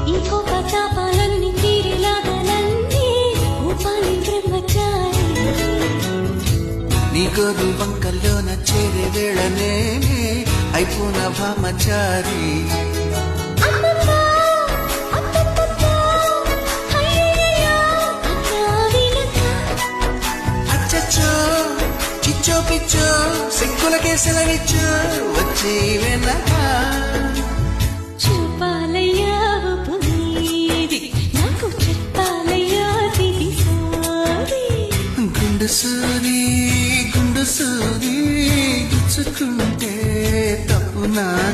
ఈ కోప తాపాలన్నీ తీరేలాగాలన్నీ ఊపాలి బ్రహ్మచారి. నీ గోరు వంకల్లోన చేరే వేళనేనే అయిపోన భామచారి. అమ్మమ్మా, అత్తమ్మమ్మా, అయ్యయ్యయ్యో, అన్నా వినకా. అచ్చచ్చో చిచ్చో పిచ్చో సిగ్గులకే సెలవిచ్చో వచ్చి వెనక చూపాలయ్యా ఊపు నీది, నాకు చెప్పాలయ్యా తిది సారి. గుండు సూది గుచ్చుకుంటే తప్పు నాది.